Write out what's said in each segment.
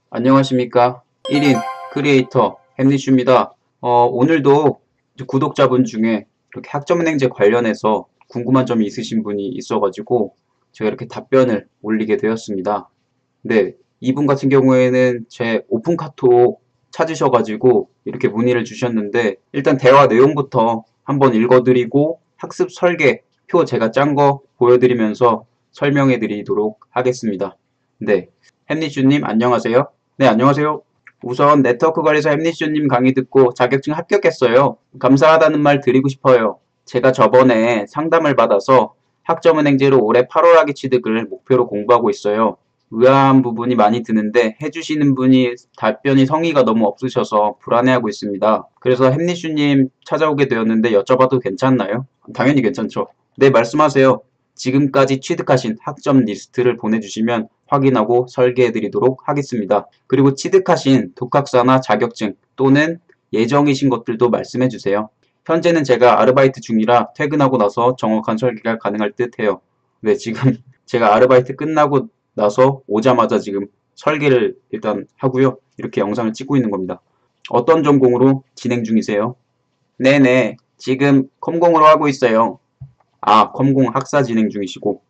안녕하십니까. 1인 크리에이터 햄리슈입니다. 오늘도 구독자분 중에 이렇게 학점은행제 관련해서 궁금한 점이 있으신 분이 있어가지고 제가 이렇게 답변을 올리게 되었습니다. 네, 이분 같은 경우에는 제 오픈 카톡 찾으셔가지고 이렇게 문의를 주셨는데 일단 대화 내용부터 한번 읽어드리고 학습 설계 표 제가 짠 거 보여드리면서 설명해 드리도록 하겠습니다. 네, 햄리슈님 안녕하세요. 네, 안녕하세요. 우선 네트워크 관리사 햄리슈님 강의 듣고 자격증 합격했어요. 감사하다는 말 드리고 싶어요. 제가 저번에 상담을 받아서 학점은행제로 올해 8월 학위 취득을 목표로 공부하고 있어요. 의아한 부분이 많이 드는데 해주시는 분이 답변이 성의가 너무 없으셔서 불안해하고 있습니다. 그래서 햄리슈님 찾아오게 되었는데 여쭤봐도 괜찮나요? 당연히 괜찮죠. 네, 말씀하세요. 지금까지 취득하신 학점 리스트를 보내주시면 확인하고 설계해드리도록 하겠습니다. 그리고 취득하신 독학사나 자격증 또는 예정이신 것들도 말씀해주세요. 현재는 제가 아르바이트 중이라 퇴근하고 나서 정확한 설계가 가능할 듯 해요. 네, 지금 제가 아르바이트 끝나고 나서 오자마자 지금 설계를 일단 하고요. 이렇게 영상을 찍고 있는 겁니다. 어떤 전공으로 진행 중이세요? 네네, 지금 컴공으로 하고 있어요. 아, 컴공 학사 진행 중이시고.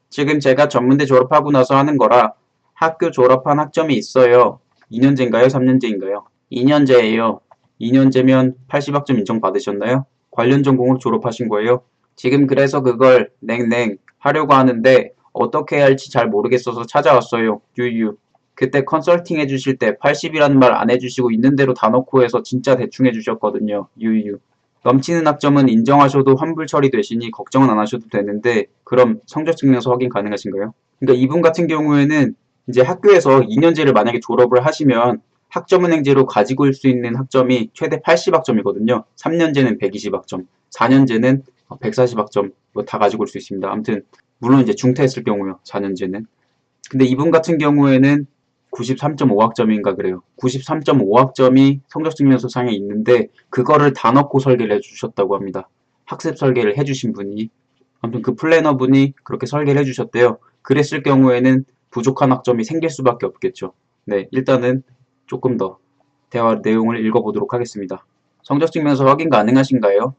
지금 제가 전문대 졸업하고 나서 하는 거라 학교 졸업한 학점이 있어요. 2년제인가요? 3년제인가요? 2년제예요. 2년제면 80학점 인정받으셨나요? 관련 전공으로 졸업하신 거예요? 지금 그래서 그걸 냉랭 하려고 하는데 어떻게 해야 할지 잘 모르겠어서 찾아왔어요. 유유. 그때 컨설팅 해주실 때 80이라는 말 안 해주시고 있는 대로 다 넣고 해서 진짜 대충 해주셨거든요. 유유. 넘치는 학점은 인정하셔도 환불 처리되시니 걱정은 안 하셔도 되는데 그럼 성적 증명서 확인 가능하신가요? 그러니까 이분 같은 경우에는 이제 학교에서 2년제를 만약에 졸업을 하시면 학점은행제로 가지고 올 수 있는 학점이 최대 80학점이거든요. 3년제는 120학점, 4년제는 140학점 뭐 다 가지고 올 수 있습니다. 아무튼 물론 이제 중퇴했을 경우요. 4년제는. 근데 이분 같은 경우에는 93.5학점인가 그래요. 93.5학점이 성적증명서 상에 있는데 그거를 다 넣고 설계를 해주셨다고 합니다. 학습 설계를 해주신 분이. 아무튼 그 플래너 분이 그렇게 설계를 해주셨대요. 그랬을 경우에는 부족한 학점이 생길 수밖에 없겠죠. 네, 일단은 조금 더 대화 내용을 읽어보도록 하겠습니다. 성적증명서 확인 가능하신가요?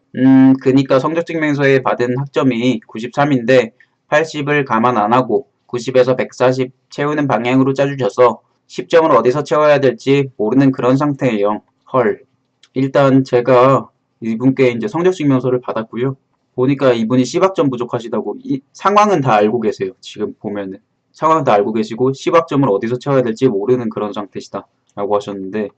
그니까 성적증명서에 받은 학점이 93인데 80을 감안 안 하고 90에서 140 채우는 방향으로 짜주셔서 10점을 어디서 채워야 될지 모르는 그런 상태예요. 헐. 일단 제가 이분께 이제 성적증명서를 받았고요. 보니까 이분이 C학점 부족하시다고 상황은 다 알고 계세요. 지금 보면은. 상황 다 알고 계시고 C학점을 어디서 채워야 될지 모르는 그런 상태시다. 라고 하셨는데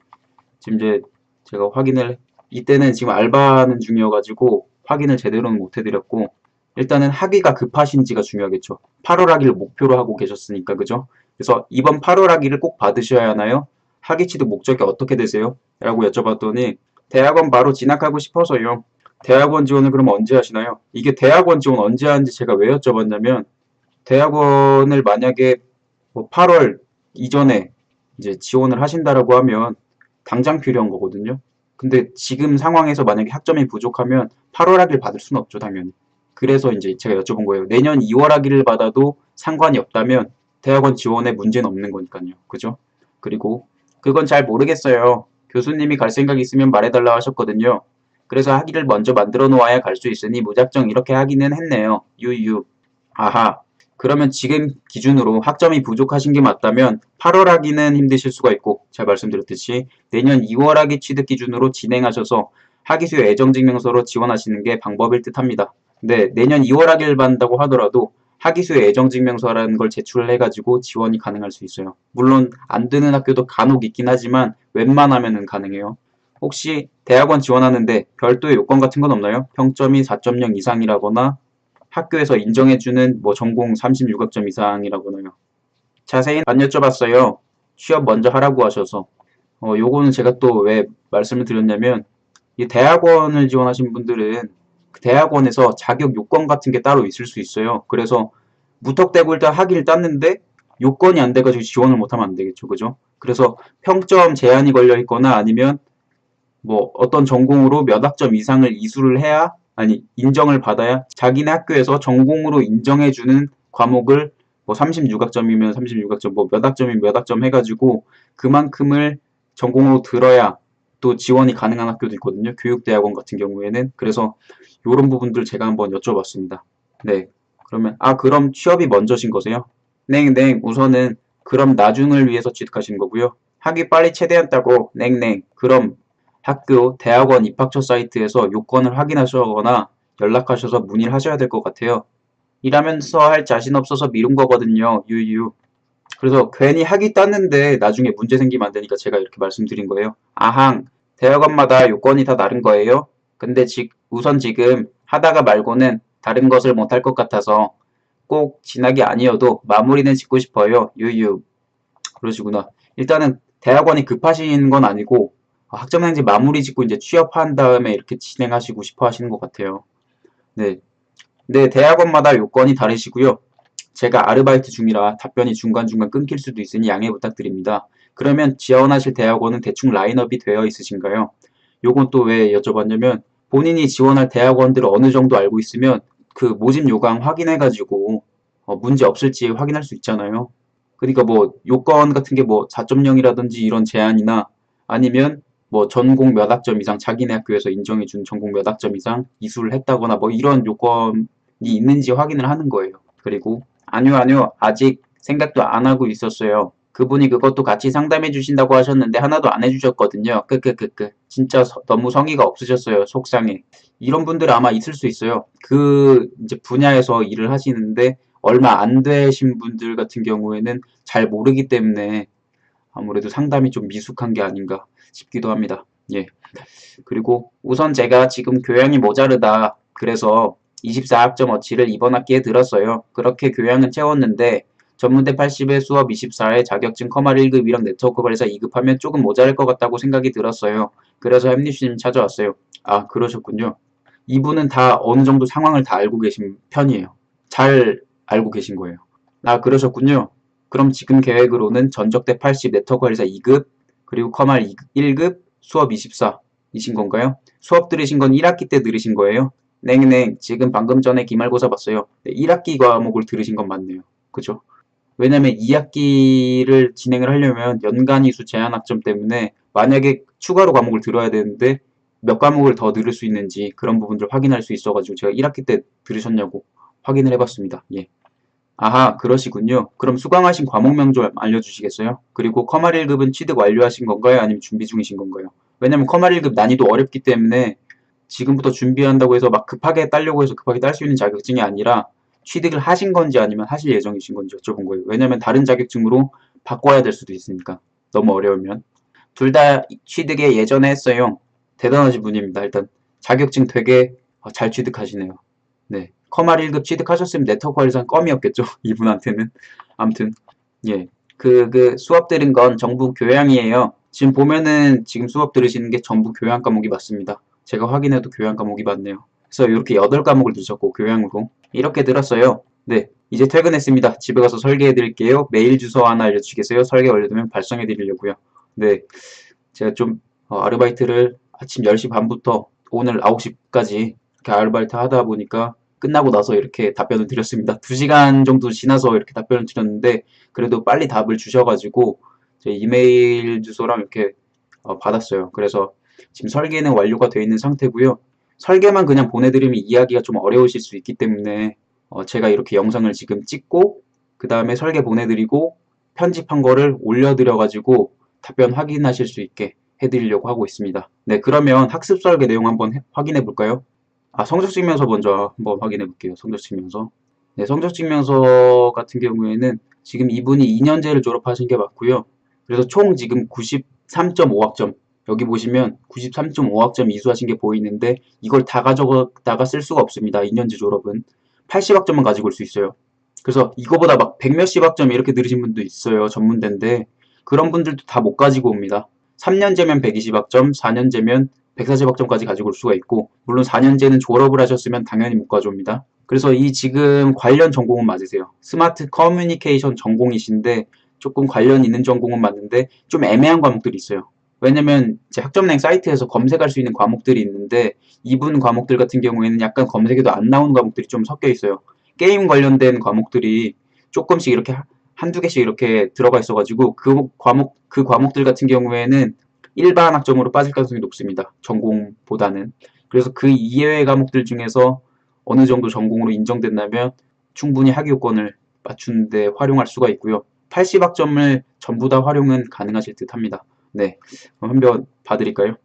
지금 이제 제가 확인을 이때는 지금 알바하는 중이어가지고 확인을 제대로는 못 해드렸고 일단은 학위가 급하신지가 중요하겠죠. 8월 학위를 목표로 하고 계셨으니까 그죠? 그래서 이번 8월 학위를 꼭 받으셔야 하나요? 학위 취득 목적이 어떻게 되세요? 라고 여쭤봤더니 대학원 바로 진학하고 싶어서요. 대학원 지원을 그럼 언제 하시나요? 이게 대학원 지원 언제 하는지 제가 왜 여쭤봤냐면 대학원을 만약에 뭐 8월 이전에 이제 지원을 하신다라고 하면 당장 필요한 거거든요. 근데 지금 상황에서 만약에 학점이 부족하면 8월 학위를 받을 수는 없죠, 당연히. 그래서 이제 제가 여쭤본 거예요. 내년 2월 학위를 받아도 상관이 없다면 대학원 지원에 문제는 없는 거니까요. 그죠? 그리고 그건 잘 모르겠어요. 교수님이 갈 생각 있으면 말해달라 하셨거든요. 그래서 학위를 먼저 만들어 놓아야 갈 수 있으니 무작정 이렇게 하기는 했네요. 유유. 아하. 그러면 지금 기준으로 학점이 부족하신 게 맞다면 8월 학위는 힘드실 수가 있고 제가 말씀드렸듯이 내년 2월 학위 취득 기준으로 진행하셔서 학위수 애정증명서로 지원하시는 게 방법일 듯 합니다. 근데 내년 2월 학위를 받는다고 하더라도 학위수 애정증명서라는 걸 제출을 해가지고 지원이 가능할 수 있어요. 물론 안 되는 학교도 간혹 있긴 하지만 웬만하면은 가능해요. 혹시 대학원 지원하는데 별도의 요건 같은 건 없나요? 평점이 4.0 이상이라거나 학교에서 인정해주는 뭐 전공 36학점 이상이라거나요. 자세히는 안 여쭤봤어요. 취업 먼저 하라고 하셔서. 요거는 제가 또 왜 말씀을 드렸냐면 이 대학원을 지원하신 분들은 그 대학원에서 자격 요건 같은 게 따로 있을 수 있어요. 그래서 무턱대고 일단 학위를 땄는데 요건이 안 돼가지고 지원을 못하면 안 되겠죠. 그죠? 그래서 평점 제한이 걸려 있거나 아니면 뭐 어떤 전공으로 몇 학점 이상을 이수를 해야 아니 인정을 받아야 자기네 학교에서 전공으로 인정해주는 과목을 뭐 36학점이면 36학점, 뭐 몇 학점이면 몇 학점 해가지고 그만큼을 전공으로 들어야 또 지원이 가능한 학교도 있거든요. 교육대학원 같은 경우에는. 그래서 이런 부분들 제가 한번 여쭤봤습니다. 네. 그러면, 그럼 취업이 먼저신 거세요? 네. 우선은, 그럼 나중을 위해서 취득하시는 거고요. 학위 빨리 최대한 따고, 네. 그럼 학교, 대학원 입학처 사이트에서 요건을 확인하시거나 연락하셔서 문의를 하셔야 될 것 같아요. 일하면서 할 자신 없어서 미룬 거거든요. 유유. 그래서 괜히 학위 땄는데 나중에 문제 생기면 안 되니까 제가 이렇게 말씀드린 거예요. 아항, 대학원마다 요건이 다 다른 거예요. 근데 우선 지금 하다가 말고는 다른 것을 못할 것 같아서 꼭 진학이 아니어도 마무리는 짓고 싶어요. 유유. 그러시구나. 일단은 대학원이 급하신 건 아니고 학점행지 마무리 짓고 이제 취업한 다음에 이렇게 진행하시고 싶어 하시는 것 같아요. 네. 네, 대학원마다 요건이 다르시고요. 제가 아르바이트 중이라 답변이 중간중간 끊길 수도 있으니 양해 부탁드립니다. 그러면 지원하실 대학원은 대충 라인업이 되어 있으신가요? 요건 또 왜 여쭤봤냐면 본인이 지원할 대학원들을 어느 정도 알고 있으면 그 모집 요강 확인해가지고 문제 없을지 확인할 수 있잖아요. 그러니까 뭐 요건 같은 게 뭐 4.0이라든지 이런 제한이나 아니면 뭐 전공 몇 학점 이상 자기네 학교에서 인정해준 전공 몇 학점 이상 이수를 했다거나 뭐 이런 요건이 있는지 확인을 하는 거예요. 그리고 아니요 아직 생각도 안 하고 있었어요. 그분이 그것도 같이 상담해 주신다고 하셨는데 하나도 안 해주셨거든요. 진짜 너무 성의가 없으셨어요. 속상해. 이런 분들 아마 있을 수 있어요. 그 이제 분야에서 일을 하시는데 얼마 안 되신 분들 같은 경우에는 잘 모르기 때문에 아무래도 상담이 좀 미숙한 게 아닌가 싶기도 합니다. 예. 그리고 우선 제가 지금 교양이 모자르다. 그래서 24학점어치를 이번 학기에 들었어요. 그렇게 교양은 채웠는데 전문대 80에 수업 24에 자격증 커말 1급이랑 네트워크 발사 2급 하면 조금 모자랄 것 같다고 생각이 들었어요. 그래서 햄리슈님 찾아왔어요. 아, 그러셨군요. 이분은 다 어느 정도 상황을 다 알고 계신 편이에요. 잘 알고 계신 거예요. 아, 그러셨군요. 그럼 지금 계획으로는 전적대 80, 네트워크 발사 2급, 그리고 커말 1급, 수업 24이신 건가요? 수업 들으신 건 1학기 때 들으신 거예요? 냉, 지금 방금 전에 기말고사 봤어요. 네, 1학기 과목을 들으신 건 맞네요. 그죠? 왜냐면 2학기를 진행을 하려면 연간 이수 제한 학점 때문에 만약에 추가로 과목을 들어야 되는데 몇 과목을 더 들을 수 있는지 그런 부분들 확인할 수 있어가지고 제가 1학기 때 들으셨냐고 확인을 해봤습니다. 예. 아하, 그러시군요. 그럼 수강하신 과목명 좀 알려주시겠어요? 그리고 커말 1급은 취득 완료하신 건가요? 아니면 준비 중이신 건가요? 왜냐면 커말 1급 난이도 어렵기 때문에 지금부터 준비한다고 해서 막 급하게 따려고 해서 급하게 딸 수 있는 자격증이 아니라 취득을 하신 건지 아니면 하실 예정이신 건지 여쭤본 거예요. 왜냐면 다른 자격증으로 바꿔야 될 수도 있으니까. 너무 어려우면. 둘 다 취득에 예전에 했어요. 대단하신 분입니다. 일단 자격증 되게 잘 취득하시네요. 네. 커말 1급 취득하셨으면 네트워크 관리사는 껌이었겠죠. 이분한테는. 아무튼 예. 수업 들은 건 정부 교양이에요. 지금 보면은 지금 수업 들으시는 게 전부 교양 과목이 맞습니다. 제가 확인해도 교양 과목이 맞네요. 그래서 이렇게 8과목을 들으셨고 교양으로 이렇게 들었어요. 네. 이제 퇴근했습니다. 집에 가서 설계해 드릴게요. 메일 주소 하나 알려주시겠어요? 설계 완료되면 발송해 드리려고요. 네. 제가 좀 아르바이트를 아침 10시 반부터 오늘 9시까지 이렇게 아르바이트 하다 보니까 끝나고 나서 이렇게 답변을 드렸습니다. 2시간 정도 지나서 이렇게 답변을 드렸는데 그래도 빨리 답을 주셔가지고 제 이메일 주소랑 이렇게 받았어요. 그래서 지금 설계는 완료가 되어 있는 상태고요. 설계만 그냥 보내드리면 이해하기가 좀 어려우실 수 있기 때문에 제가 이렇게 영상을 지금 찍고 그 다음에 설계 보내드리고 편집한 거를 올려드려가지고 답변 확인하실 수 있게 해드리려고 하고 있습니다. 네, 그러면 학습 설계 내용 한번 확인해 볼까요? 성적증명서 먼저 한번 확인해 볼게요. 성적증명서. 네, 성적증명서 같은 경우에는 지금 이분이 2년제를 졸업하신 게 맞고요. 그래서 총 지금 93.5학점 여기 보시면 93.5학점 이수하신 게 보이는데 이걸 다 가져다가 쓸 수가 없습니다. 2년제 졸업은 80학점만 가지고 올 수 있어요. 그래서 이거보다 막 100몇십 학점 이렇게 들으신 분도 있어요. 전문대인데 그런 분들도 다 못 가지고 옵니다. 3년제면 120학점, 4년제면 140학점까지 가지고 올 수가 있고 물론 4년제는 졸업을 하셨으면 당연히 못 가져옵니다. 그래서 이 지금 관련 전공은 맞으세요. 스마트 커뮤니케이션 전공이신데 조금 관련 있는 전공은 맞는데 좀 애매한 과목들이 있어요. 왜냐면 이제 학점은행 사이트에서 검색할 수 있는 과목들이 있는데 이분 과목들 같은 경우에는 약간 검색해도 안 나오는 과목들이 좀 섞여 있어요. 게임 관련된 과목들이 조금씩 이렇게 한두 개씩 이렇게 들어가 있어가지고 그 과목들 같은 경우에는 일반 학점으로 빠질 가능성이 높습니다. 전공보다는. 그래서 그 이외의 과목들 중에서 어느 정도 전공으로 인정된다면 충분히 학위 요건을 맞추는데 활용할 수가 있고요. 80학점을 전부 다 활용은 가능하실 듯 합니다. 네. 그럼 한번 봐드릴까요?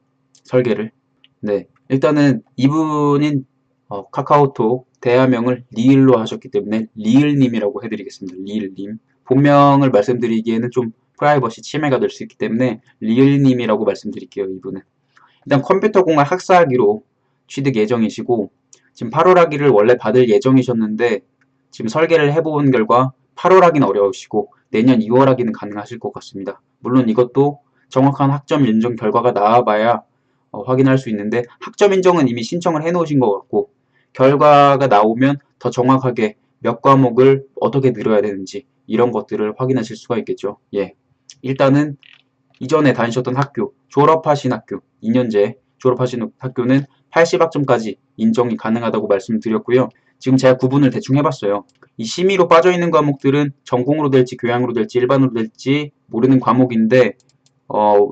설계를. 네. 일단은 이분인 카카오톡 대화명을 리을로 하셨기 때문에 리을님이라고 해드리겠습니다. 리을님. 본명을 말씀드리기에는 좀 프라이버시 침해가 될 수 있기 때문에 리을님이라고 말씀드릴게요. 이분은. 일단 컴퓨터공학 학사학위로 취득 예정이시고 지금 8월 학위를 원래 받을 예정이셨는데 지금 설계를 해본 결과 8월 학위는 어려우시고 내년 2월 학위는 가능하실 것 같습니다. 물론 이것도 정확한 학점 인정 결과가 나와봐야 확인할 수 있는데 학점 인정은 이미 신청을 해 놓으신 것 같고 결과가 나오면 더 정확하게 몇 과목을 어떻게 늘어야 되는지 이런 것들을 확인하실 수가 있겠죠. 예. 일단은 이전에 다니셨던 학교, 졸업하신 학교, 2년제 졸업하신 학교는 80학점까지 인정이 가능하다고 말씀드렸고요. 지금 제가 구분을 대충 해봤어요. 이 심의로 빠져있는 과목들은 전공으로 될지 교양으로 될지 일반으로 될지 모르는 과목인데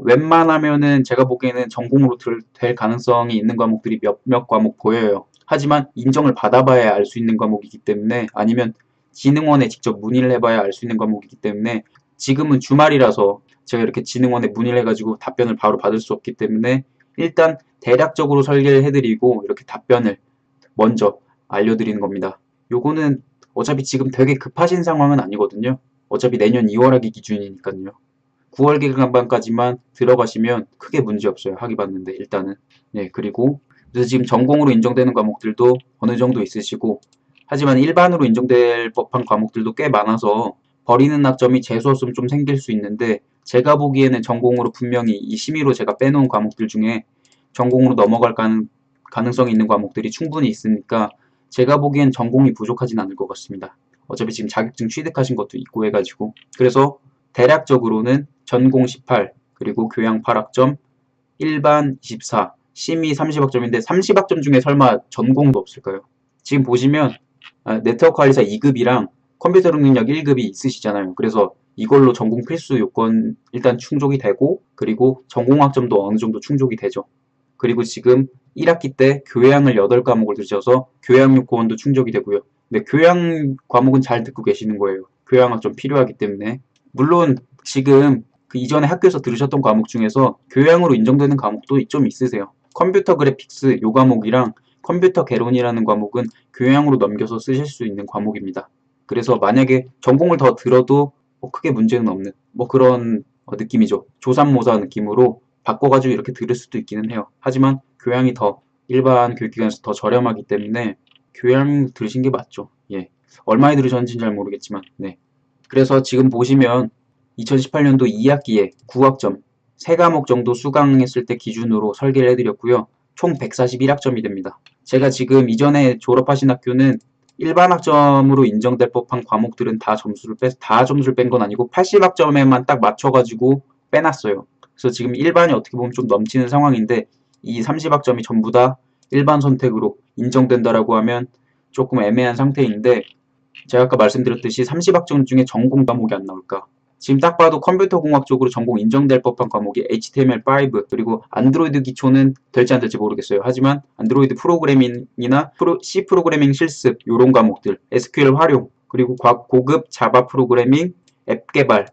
웬만하면은 제가 보기에는 전공으로 될 가능성이 있는 과목들이 몇몇 과목 보여요. 하지만 인정을 받아봐야 알 수 있는 과목이기 때문에 아니면 진흥원에 직접 문의를 해봐야 알 수 있는 과목이기 때문에 지금은 주말이라서 제가 이렇게 진흥원에 문의를 해가지고 답변을 바로 받을 수 없기 때문에 일단 대략적으로 설계를 해드리고 이렇게 답변을 먼저 알려드리는 겁니다. 요거는 어차피 지금 되게 급하신 상황은 아니거든요. 어차피 내년 2월 하기 기준이니까요. 9월 개강반까지만 들어가시면 크게 문제 없어요. 학위 받는데 일단은. 네, 그리고 그래서 지금 전공으로 인정되는 과목들도 어느 정도 있으시고 하지만 일반으로 인정될 법한 과목들도 꽤 많아서 버리는 학점이 재수없으면 좀 생길 수 있는데 제가 보기에는 전공으로 분명히 이 심의로 제가 빼놓은 과목들 중에 전공으로 넘어갈 가능성이 있는 과목들이 충분히 있으니까 제가 보기엔 전공이 부족하진 않을 것 같습니다. 어차피 지금 자격증 취득하신 것도 있고 해가지고 그래서 대략적으로는 전공 18 그리고 교양 8학점 일반 24 심의 30학점인데 30학점 중에 설마 전공도 없을까요? 지금 보시면 네트워크 관리사 2급이랑 컴퓨터 능력 1급이 있으시잖아요. 그래서 이걸로 전공 필수 요건 일단 충족이 되고 그리고 전공학점도 어느 정도 충족이 되죠. 그리고 지금 1학기 때 교양을 8과목을 드셔서 교양 요건도 충족이 되고요. 근데 교양 과목은 잘 듣고 계시는 거예요. 교양학점 필요하기 때문에. 물론 지금 그 이전에 학교에서 들으셨던 과목 중에서 교양으로 인정되는 과목도 좀 있으세요. 컴퓨터 그래픽스 요 과목이랑 컴퓨터 개론이라는 과목은 교양으로 넘겨서 쓰실 수 있는 과목입니다. 그래서 만약에 전공을 더 들어도 크게 문제는 없는 그런 느낌이죠. 조삼모사 느낌으로 바꿔가지고 이렇게 들을 수도 있기는 해요. 하지만 교양이 더 일반 교육기관에서 더 저렴하기 때문에 교양 들으신 게 맞죠. 예. 얼마에 들으셨는지는 잘 모르겠지만 네. 그래서 지금 보시면 2018년도 2학기에 9학점 3과목 정도 수강했을 때 기준으로 설계를 해드렸고요. 총 141학점이 됩니다. 제가 지금 이전에 졸업하신 학교는 일반 학점으로 인정될 법한 과목들은 다 점수를 뺀 건 아니고 80학점에만 딱 맞춰가지고 빼놨어요. 그래서 지금 일반이 어떻게 보면 좀 넘치는 상황인데 이 30학점이 전부 다 일반 선택으로 인정된다라고 하면 조금 애매한 상태인데 제가 아까 말씀드렸듯이 30학점 중에 전공 과목이 안 나올까? 지금 딱 봐도 컴퓨터 공학 쪽으로 전공 인정될 법한 과목이 HTML5 그리고 안드로이드 기초는 될지 안 될지 모르겠어요. 하지만 안드로이드 프로그래밍이나 C 프로그래밍 실습 이런 과목들, SQL 활용 그리고 고급 자바 프로그래밍, 앱 개발,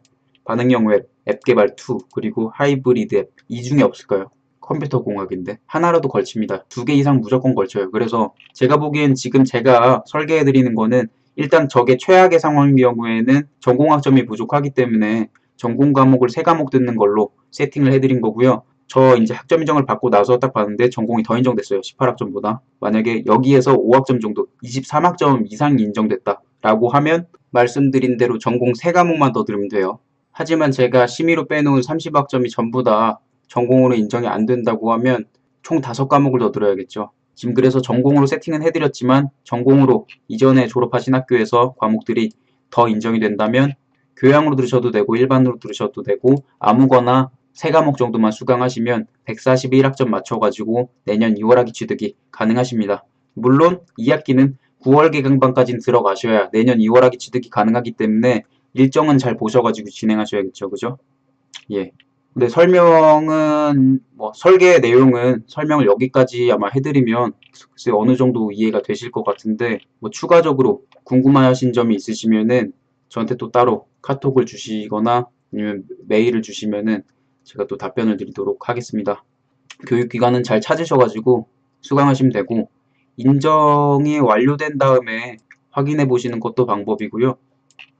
반응형 웹, 앱 개발 2 그리고 하이브리드 앱 이 중에 없을까요? 컴퓨터 공학인데 하나라도 걸칩니다. 2개 이상 무조건 걸쳐요. 그래서 제가 보기엔 지금 제가 설계해드리는 거는 일단 저게 최악의 상황인 경우에는 전공학점이 부족하기 때문에 전공 과목을 3과목 듣는 걸로 세팅을 해드린 거고요. 저 이제 학점 인정을 받고 나서 딱 봤는데 전공이 더 인정됐어요. 18학점보다. 만약에 여기에서 5학점 정도, 23학점 이상이 인정됐다 라고 하면 말씀드린 대로 전공 3과목만 더 들으면 돼요. 하지만 제가 심의로 빼놓은 30학점이 전부 다 전공으로 인정이 안 된다고 하면 총 5과목을 더 들어야겠죠. 지금 그래서 전공으로 세팅은 해드렸지만 전공으로 이전에 졸업하신 학교에서 과목들이 더 인정이 된다면 교양으로 들으셔도 되고 일반으로 들으셔도 되고 아무거나 3과목 정도만 수강하시면 141학점 맞춰가지고 내년 2월 학기 취득이 가능하십니다. 물론 2학기는 9월 개강반까지는 들어가셔야 내년 2월 학기 취득이 가능하기 때문에 일정은 잘 보셔가지고 진행하셔야겠죠. 그죠? 예. 근데 설명은 설계 내용은 설명을 여기까지 아마 해드리면 글쎄 어느 정도 이해가 되실 것 같은데 추가적으로 궁금하신 점이 있으시면은 저한테 또 따로 카톡을 주시거나 아니면 메일을 주시면은 제가 또 답변을 드리도록 하겠습니다. 교육기관은 잘 찾으셔가지고 수강하시면 되고 인정이 완료된 다음에 확인해 보시는 것도 방법이고요.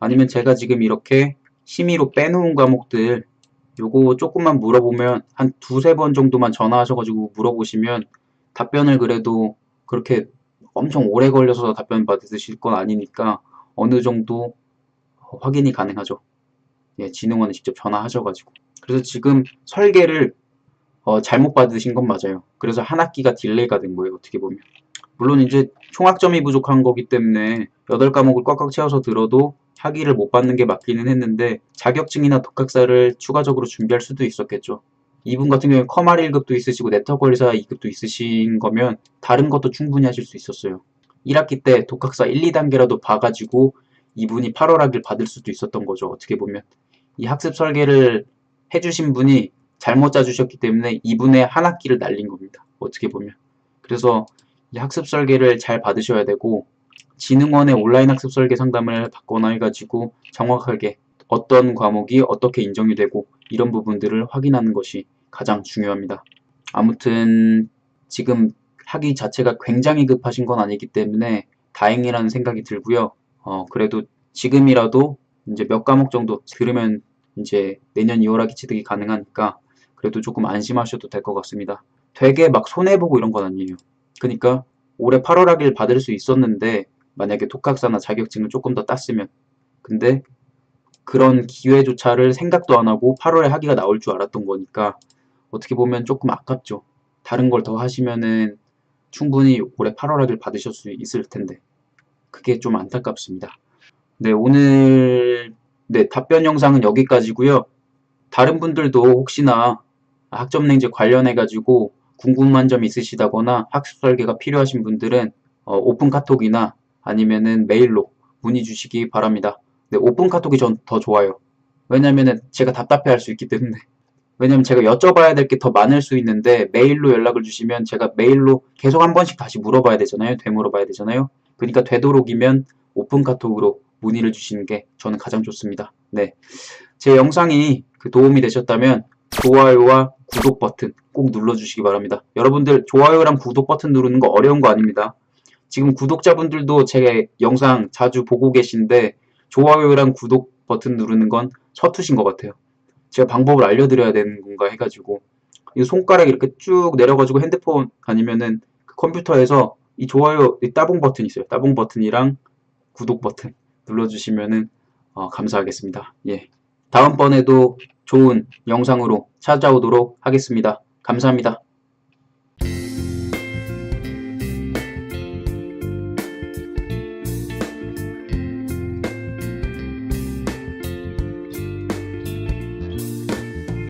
아니면 제가 지금 이렇게 심의로 빼놓은 과목들 요거 조금만 물어보면 한 두세 번 정도만 전화하셔가지고 물어보시면 답변을 그래도 그렇게 엄청 오래 걸려서 답변 받으실 건 아니니까 어느 정도 확인이 가능하죠. 예, 진흥원에 직접 전화하셔가지고. 그래서 지금 설계를 잘못 받으신 건 맞아요. 그래서 한 학기가 딜레이가 된 거예요. 어떻게 보면. 물론 이제 총학점이 부족한 거기 때문에 8과목을 꽉꽉 채워서 들어도 학위를 못 받는 게 맞기는 했는데 자격증이나 독학사를 추가적으로 준비할 수도 있었겠죠. 이분 같은 경우에 커말 1급도 있으시고 네트워크회사 2급도 있으신 거면 다른 것도 충분히 하실 수 있었어요. 1학기 때 독학사 1, 2단계라도 봐가지고 이분이 8월 학위를 받을 수도 있었던 거죠. 어떻게 보면. 이 학습 설계를 해주신 분이 잘못 짜주셨기 때문에 이분의 한 학기를 날린 겁니다. 어떻게 보면. 그래서 이 학습 설계를 잘 받으셔야 되고 진흥원의 온라인 학습 설계 상담을 받거나 해가지고 정확하게 어떤 과목이 어떻게 인정이 되고 이런 부분들을 확인하는 것이 가장 중요합니다. 아무튼 지금 학위 자체가 굉장히 급하신 건 아니기 때문에 다행이라는 생각이 들고요. 그래도 지금이라도 이제 몇 과목 정도 들으면 이제 내년 2월 학기 취득이 가능하니까 그래도 조금 안심하셔도 될 것 같습니다. 되게 막 손해보고 이런 건 아니에요. 그러니까 올해 8월 학위를 받을 수 있었는데 만약에 독학사나 자격증을 조금 더 땄으면 근데 그런 기회조차를 생각도 안 하고 8월에 학위가 나올 줄 알았던 거니까 어떻게 보면 조금 아깝죠. 다른 걸 더 하시면은 충분히 올해 8월 학위를 받으실 수 있을 텐데 그게 좀 안타깝습니다. 네, 오늘 답변 영상은 여기까지고요. 다른 분들도 혹시나 학점냉제 관련해 가지고 궁금한 점 있으시다거나 학습 설계가 필요하신 분들은 오픈 카톡이나 아니면은 메일로 문의 주시기 바랍니다. 네, 오픈 카톡이 전 더 좋아요. 왜냐면은 제가 답답해 할 수 있기 때문에. 왜냐면 제가 여쭤봐야 될 게 더 많을 수 있는데 메일로 연락을 주시면 제가 메일로 계속 한 번씩 다시 물어봐야 되잖아요. 되물어봐야 되잖아요. 그러니까 되도록이면 오픈 카톡으로 문의를 주시는 게 저는 가장 좋습니다. 네. 제 영상이 도움이 되셨다면 좋아요와 구독 버튼 꼭 눌러주시기 바랍니다. 여러분들 좋아요랑 구독 버튼 누르는 거 어려운 거 아닙니다. 지금 구독자분들도 제 영상 자주 보고 계신데 좋아요랑 구독 버튼 누르는 건 서투신 것 같아요. 제가 방법을 알려드려야 되는 건가 해가지고 이 손가락 이렇게 쭉 내려가지고 핸드폰 아니면은 그 컴퓨터에서 이 좋아요 이 따봉 버튼 있어요. 따봉 버튼이랑 구독 버튼 눌러주시면은 감사하겠습니다. 예. 다음번에도 좋은 영상으로 찾아오도록 하겠습니다. 감사합니다.